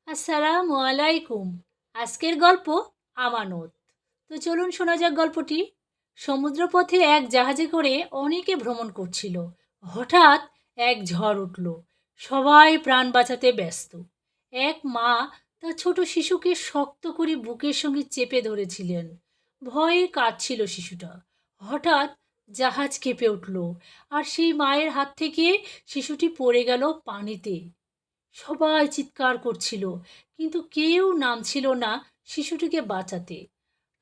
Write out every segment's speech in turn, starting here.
আসসালামু আলাইকুম। আজকের গল্প আমানত। তো চলুন শোনা যাক গল্পটি। সমুদ্রপথে এক জাহাজে করে অনেকে ভ্রমণ করছিল। হঠাৎ এক ঝড় উঠল। সবাই প্রাণ বাঁচাতে ব্যস্ত। এক মা তার ছোট শিশুকে শক্ত করে বুকের সঙ্গে চেপে ধরেছিলেন। ভয়ে কাঁদছিল শিশুটা। হঠাৎ জাহাজ কেঁপে উঠল, আর সেই মায়ের হাত থেকে শিশুটি পড়ে গেল পানিতে। সবাই চিৎকার করছিল, কিন্তু কেউ নামছিল না শিশুটিকে বাঁচাতে।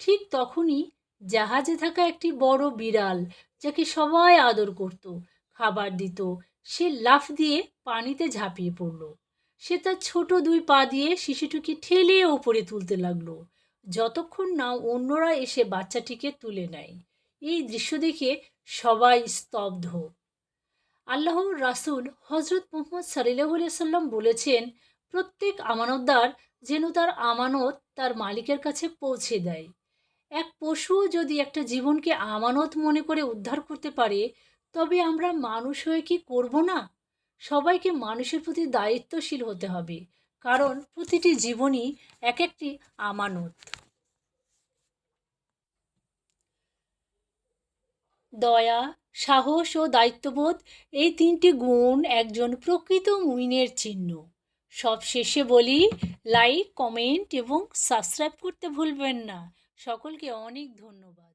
ঠিক তখনই জাহাজে থাকা একটি বড় বিড়াল, যাকে সবাই আদর করত, খাবার দিত, সে লাফ দিয়ে পানিতে ঝাঁপিয়ে পড়ল। সে তার ছোট দুই পা দিয়ে শিশুটিকে ঠেলে ওপরে তুলতে লাগলো, যতক্ষণ না অন্যরা এসে বাচ্চাটিকে তুলে নেয়। এই দৃশ্য দেখে সবাই স্তব্ধ। আল্লাহর রাসূল হজরত মুহাম্মদ সাল্লাল্লাহু আলাইহি সাল্লাম বলেছেন, প্রত্যেক আমানতদার যেন তার আমানত তার মালিকের কাছে পৌঁছে দেয়। এক পশুও যদি একটা জীবনকে আমানত মনে করে উদ্ধার করতে পারে, তবে আমরা মানুষ হয়ে কি করব না? সবাইকে মানুষের প্রতি দায়িত্বশীল হতে হবে, কারণ প্রতিটি জীবনই এক একটি আমানত। দয়া, সাহস ও দায়িত্ববোধ, এই তিনটি গুণ একজন প্রকৃত মুমিনের চিহ্ন। সব শেষে বলি, লাইক, কমেন্ট এবং সাবস্ক্রাইব করতে ভুলবেন না। সকলকে অনেক ধন্যবাদ।